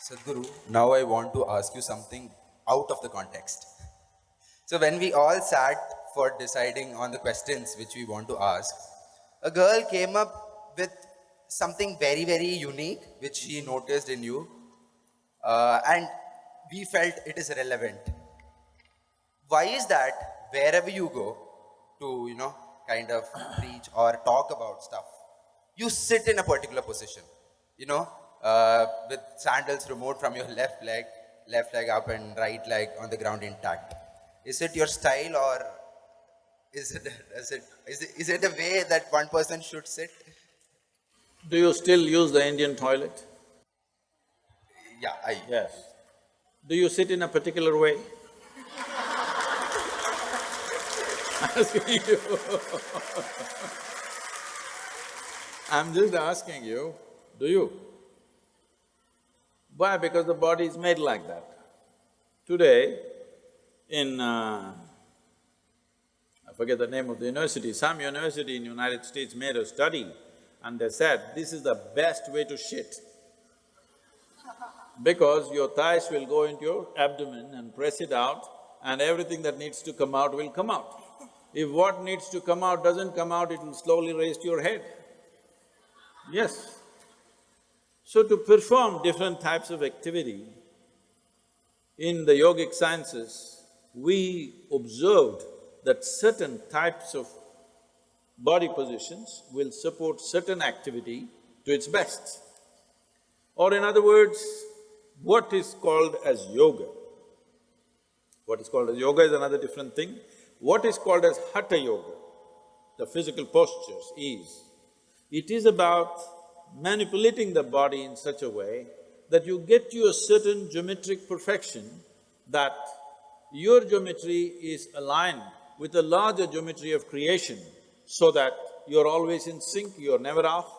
Sadhguru, now I want to ask you something out of the context. So, when we all sat for deciding on the questions which we want to ask, a girl came up with something very, very unique which she noticed in you, and we felt it is relevant. Why is that wherever you go to, kind of preach or talk about stuff, you sit in a particular position, you know, with sandals removed from your left leg up and right leg on the ground intact? Is it your style, or is it a way that one person should sit? Do you still use the Indian toilet? Yeah, I. Yes. Do you sit in a particular way? Asking you. I'm just asking you, do you? Why? Because the body is made like that. Today, in I forget the name of the university, some university in United States made a study and they said, this is the best way to shit. Because your thighs will go into your abdomen and press it out and everything that needs to come out will come out. If what needs to come out doesn't come out, it will slowly raise to your head. Yes. So to perform different types of activity, in the yogic sciences, we observed that certain types of body positions will support certain activity to its best. Or in other words, what is called as yoga. What is called as yoga is another different thing. What is called as hatha yoga, the physical postures, it is about manipulating the body in such a way that you get to a certain geometric perfection, that your geometry is aligned with the larger geometry of creation, so that you're always in sync, you're never off.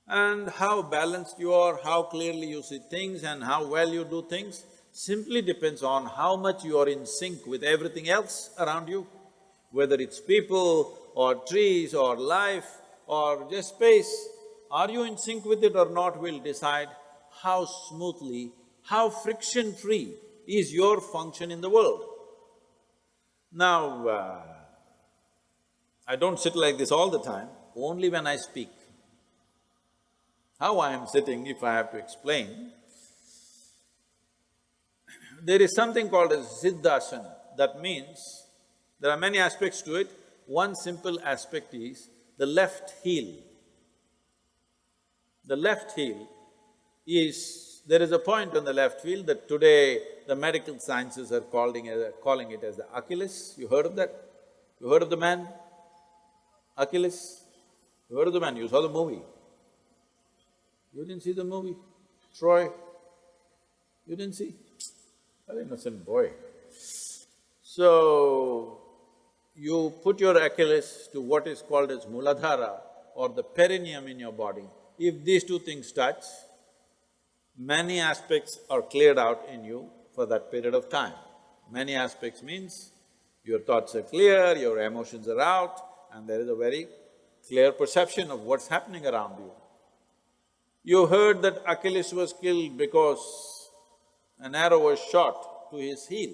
And how balanced you are, how clearly you see things and how well you do things simply depends on how much you are in sync with everything else around you. Whether it's people or trees or life or just space, are you in sync with it or not will decide how smoothly, how friction-free is your function in the world. Now, I don't sit like this all the time, only when I speak. How I am sitting, if I have to explain, there is something called as Siddhasana. That means, there are many aspects to it. One simple aspect is the left heel. The left heel is… there is a point on the left heel that today the medical sciences are calling it as the Achilles. You heard of that? You heard of the man? Achilles? You heard of the man? You saw the movie. You didn't see the movie? Troy? You didn't see? An innocent boy. So, you put your Achilles to what is called as Muladhara or the perineum in your body. If these two things touch, many aspects are cleared out in you for that period of time. Many aspects means your thoughts are clear, your emotions are out, and there is a very clear perception of what's happening around you. You heard that Achilles was killed because an arrow was shot to his heel.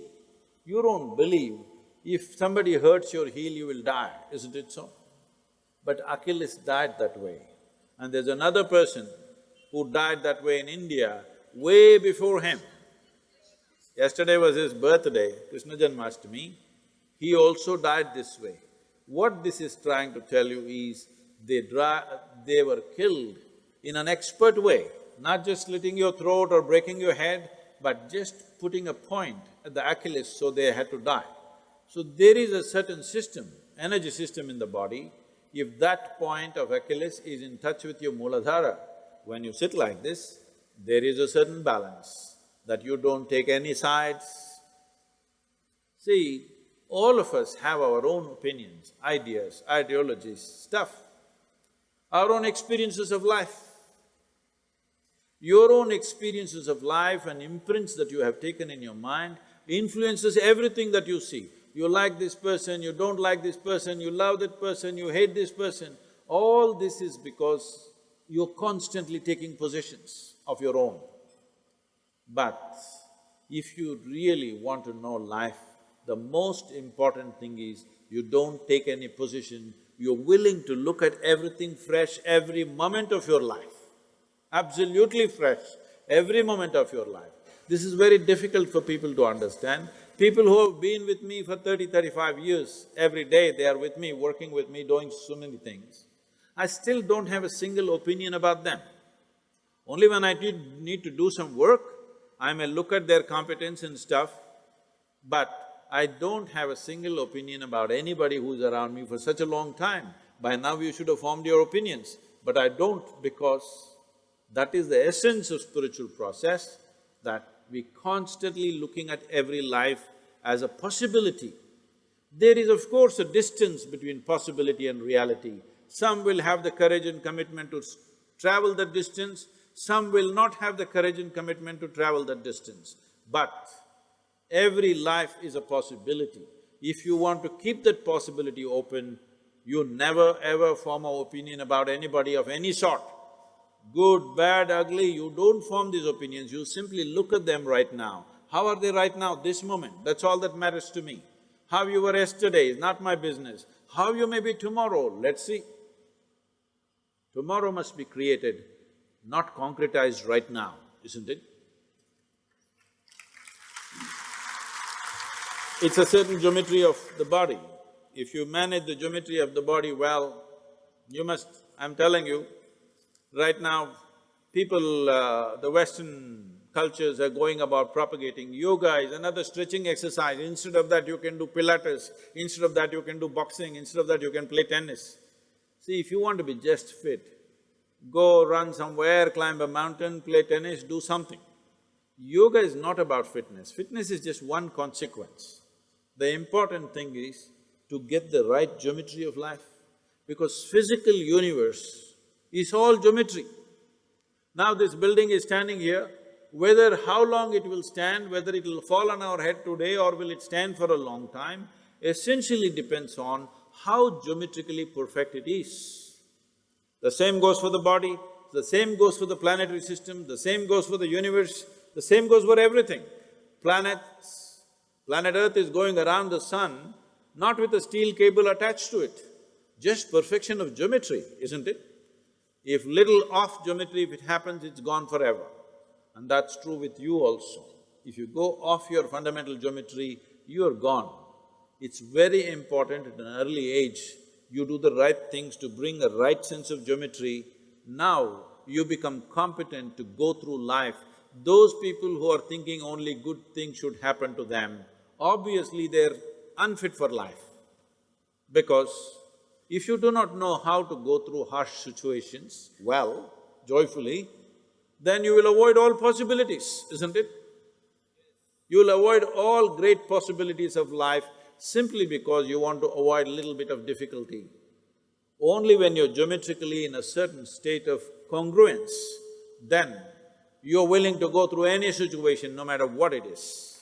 You don't believe if somebody hurts your heel, you will die, isn't it so? But Achilles died that way. And there's another person who died that way in India way before him. Yesterday was his birthday, Krishna Janmashtami. He also died this way. What this is trying to tell you is, they were killed in an expert way, not just slitting your throat or breaking your head, but just putting a point at the Achilles, so they had to die. So there is a certain system, energy system in the body. If that point of Achilles is in touch with your Muladhara, when you sit like this, there is a certain balance, that you don't take any sides. See, all of us have our own opinions, ideas, ideologies, stuff, our own experiences of life. Your own experiences of life and imprints that you have taken in your mind influences everything that you see. You like this person, you don't like this person, you love that person, you hate this person. All this is because you're constantly taking positions of your own. But if you really want to know life, the most important thing is you don't take any position, you're willing to look at everything fresh every moment of your life, absolutely fresh, every moment of your life. This is very difficult for people to understand. People who have been with me for 35 years, every day they are with me, working with me, doing so many things. I still don't have a single opinion about them. Only when I need to do some work, I may look at their competence and stuff, but I don't have a single opinion about anybody who's around me for such a long time. By now you should have formed your opinions, but I don't, because that is the essence of spiritual process, that we constantly looking at every life as a possibility. There is of course a distance between possibility and reality. Some will have the courage and commitment to travel that distance, some will not have the courage and commitment to travel that distance. But every life is a possibility. If you want to keep that possibility open, you never ever form an opinion about anybody of any sort. Good, bad, ugly, you don't form these opinions, you simply look at them right now. How are they right now, this moment? That's all that matters to me. How you were yesterday is not my business. How you may be tomorrow, let's see. Tomorrow must be created, not concretized right now, isn't it? It's a certain geometry of the body. If you manage the geometry of the body well, you must… I'm telling you, right now, people, the Western cultures are going about propagating yoga is another stretching exercise. Instead of that, you can do Pilates, instead of that, you can do boxing, instead of that, you can play tennis. See, if you want to be just fit, go run somewhere, climb a mountain, play tennis, do something. Yoga is not about fitness, fitness is just one consequence. The important thing is to get the right geometry of life, because physical universe is all geometry. Now this building is standing here, whether how long it will stand, whether it will fall on our head today or will it stand for a long time, essentially depends on how geometrically perfect it is. The same goes for the body, the same goes for the planetary system, the same goes for the universe, the same goes for everything. Planet Earth is going around the sun, not with a steel cable attached to it, just perfection of geometry, isn't it? If little off geometry, if it happens, it's gone forever. And that's true with you also. If you go off your fundamental geometry, you're gone. It's very important at an early age, you do the right things to bring a right sense of geometry. Now you become competent to go through life. Those people who are thinking only good things should happen to them, obviously they're unfit for life. Because if you do not know how to go through harsh situations well, joyfully, then you will avoid all possibilities, isn't it? You will avoid all great possibilities of life simply because you want to avoid a little bit of difficulty. Only when you're geometrically in a certain state of congruence, then you're willing to go through any situation, no matter what it is.